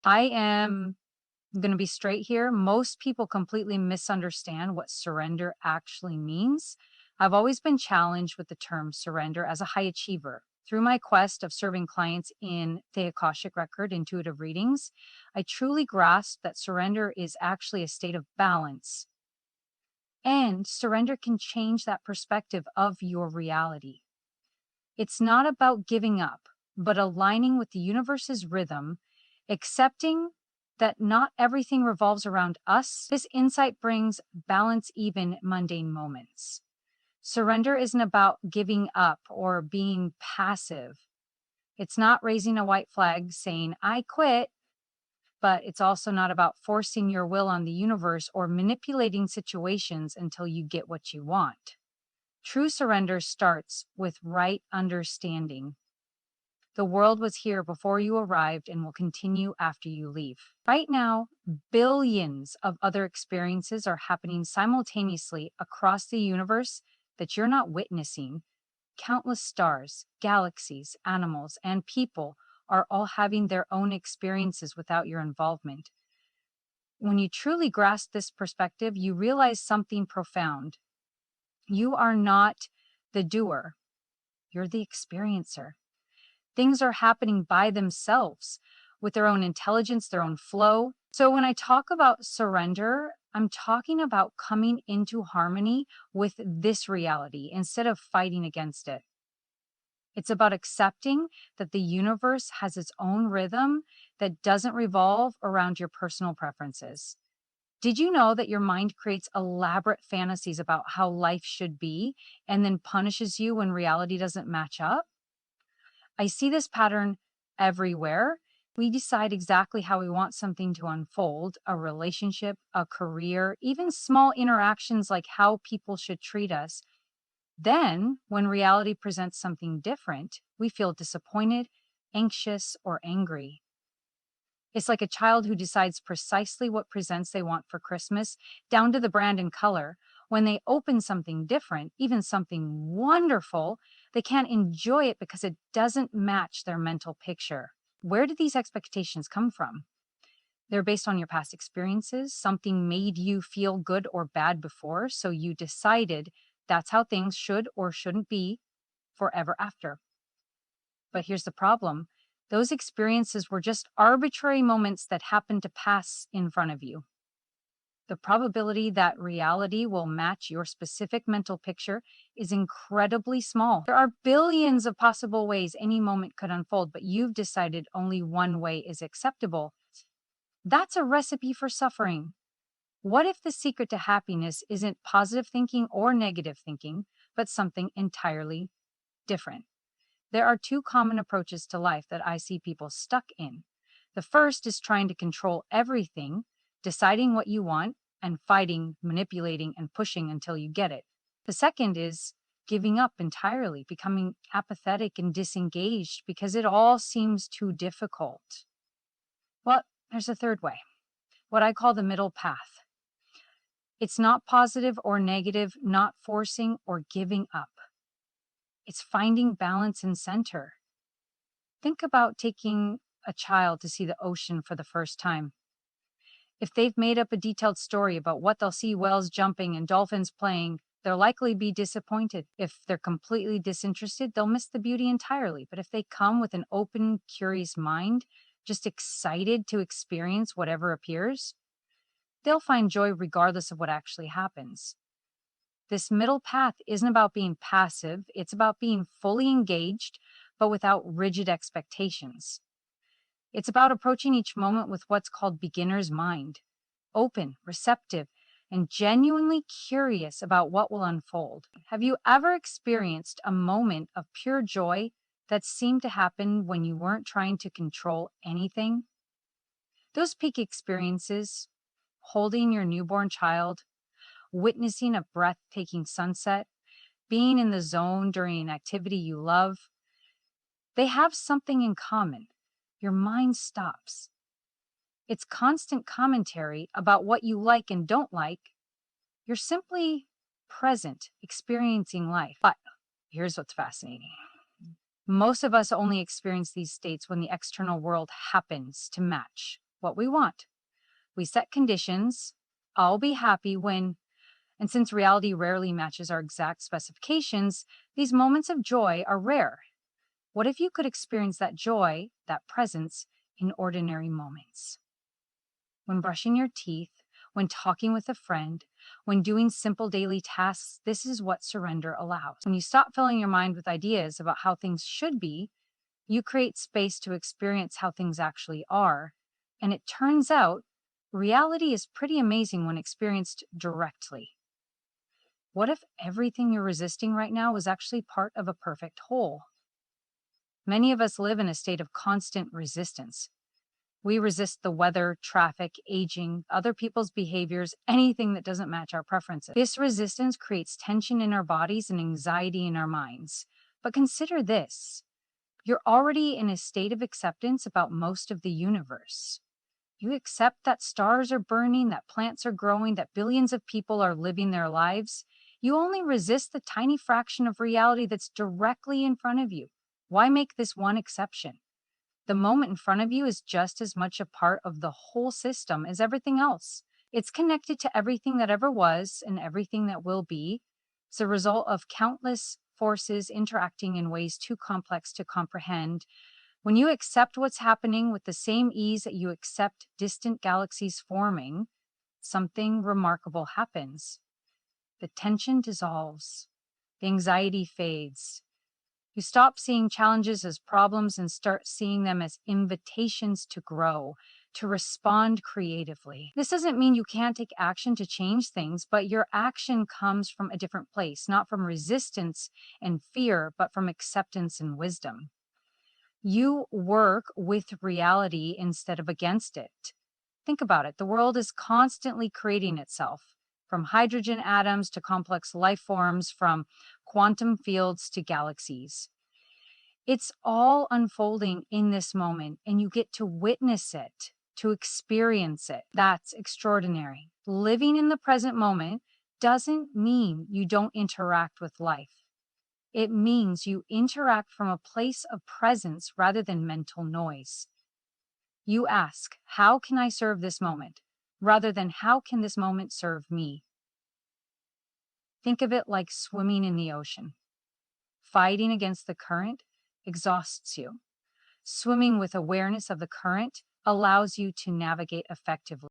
I am going to be straight here. Most people completely misunderstand what surrender actually means. I've always been challenged with the term surrender as a high achiever. Through my quest of serving clients in the Akashic Record Intuitive Readings, I truly grasped that surrender is actually a state of balance. And surrender can change that perspective of your reality. It's not about giving up, but aligning with the universe's rhythm, accepting that not everything revolves around us. This insight brings balance even mundane moments. Surrender isn't about giving up or being passive. It's not raising a white flag saying, I quit, but it's also not about forcing your will on the universe or manipulating situations until you get what you want. True surrender starts with right understanding. The world was here before you arrived and will continue after you leave. Right now, billions of other experiences are happening simultaneously across the universe that you're not witnessing. Countless stars, galaxies, animals, and people are all having their own experiences without your involvement. When you truly grasp this perspective, you realize something profound. You are not the doer, you're the experiencer. Things are happening by themselves with their own intelligence, their own flow. So when I talk about surrender, I'm talking about coming into harmony with this reality instead of fighting against it. It's about accepting that the universe has its own rhythm that doesn't revolve around your personal preferences. Did you know that your mind creates elaborate fantasies about how life should be and then punishes you when reality doesn't match up? I see this pattern everywhere. We decide exactly how we want something to unfold, a relationship, a career, even small interactions like how people should treat us. Then, when reality presents something different, we feel disappointed, anxious, or angry. It's like a child who decides precisely what presents they want for Christmas, down to the brand and color. When they open something different, even something wonderful, they can't enjoy it because it doesn't match their mental picture. Where did these expectations come from? They're based on your past experiences. Something made you feel good or bad before, so you decided that's how things should or shouldn't be forever after. But here's the problem. Those experiences were just arbitrary moments that happened to pass in front of you. The probability that reality will match your specific mental picture is incredibly small. There are billions of possible ways any moment could unfold, but you've decided only one way is acceptable. That's a recipe for suffering. What if the secret to happiness isn't positive thinking or negative thinking, but something entirely different? There are two common approaches to life that I see people stuck in. The first is trying to control everything, deciding what you want, and fighting, manipulating, and pushing until you get it. The second is giving up entirely, becoming apathetic and disengaged because it all seems too difficult. Well, there's a third way, what I call the middle path. It's not positive or negative, not forcing or giving up. It's finding balance and center. Think about taking a child to see the ocean for the first time. If they've made up a detailed story about what they'll see whales jumping and dolphins playing, they'll likely be disappointed. If they're completely disinterested, they'll miss the beauty entirely. But if they come with an open, curious mind, just excited to experience whatever appears, they'll find joy regardless of what actually happens. This middle path isn't about being passive, it's about being fully engaged, but without rigid expectations. It's about approaching each moment with what's called beginner's mind, open, receptive, and genuinely curious about what will unfold. Have you ever experienced a moment of pure joy that seemed to happen when you weren't trying to control anything? Those peak experiences, holding your newborn child, witnessing a breathtaking sunset, being in the zone during an activity you love, they have something in common. Your mind stops. It's constant commentary about what you like and don't like. You're simply present, experiencing life. But here's what's fascinating. Most of us only experience these states when the external world happens to match. what we want. We set conditions. I'll be happy when, and since reality rarely matches our exact specifications, these moments of joy are rare. What if you could experience that joy, that presence, in ordinary moments? When brushing your teeth, when talking with a friend, when doing simple daily tasks, this is what surrender allows. When you stop filling your mind with ideas about how things should be, you create space to experience how things actually are. And it turns out, reality is pretty amazing when experienced directly. What if everything you're resisting right now was actually part of a perfect whole? Many of us live in a state of constant resistance. We resist the weather, traffic, aging, other people's behaviors, anything that doesn't match our preferences. This resistance creates tension in our bodies and anxiety in our minds. But consider this: you're already in a state of acceptance about most of the universe. You accept that stars are burning, that plants are growing, that billions of people are living their lives. You only resist the tiny fraction of reality that's directly in front of you. Why make this one exception? The moment in front of you is just as much a part of the whole system as everything else. It's connected to everything that ever was and everything that will be. It's a result of countless forces interacting in ways too complex to comprehend. When you accept what's happening with the same ease that you accept distant galaxies forming, something remarkable happens. The tension dissolves, the anxiety fades. You stop seeing challenges as problems and start seeing them as invitations to grow, to respond creatively. This doesn't mean you can't take action to change things, but your action comes from a different place, not from resistance and fear, but from acceptance and wisdom. You work with reality instead of against it. Think about it. The world is constantly creating itself, from hydrogen atoms to complex life forms, from quantum fields to galaxies. It's all unfolding in this moment, and you get to witness it, to experience it. That's extraordinary. Living in the present moment doesn't mean you don't interact with life. It means you interact from a place of presence rather than mental noise. You ask, how can I serve this moment? Rather than how can this moment serve me? Think of it like swimming in the ocean. Fighting against the current exhausts you. Swimming with awareness of the current allows you to navigate effectively.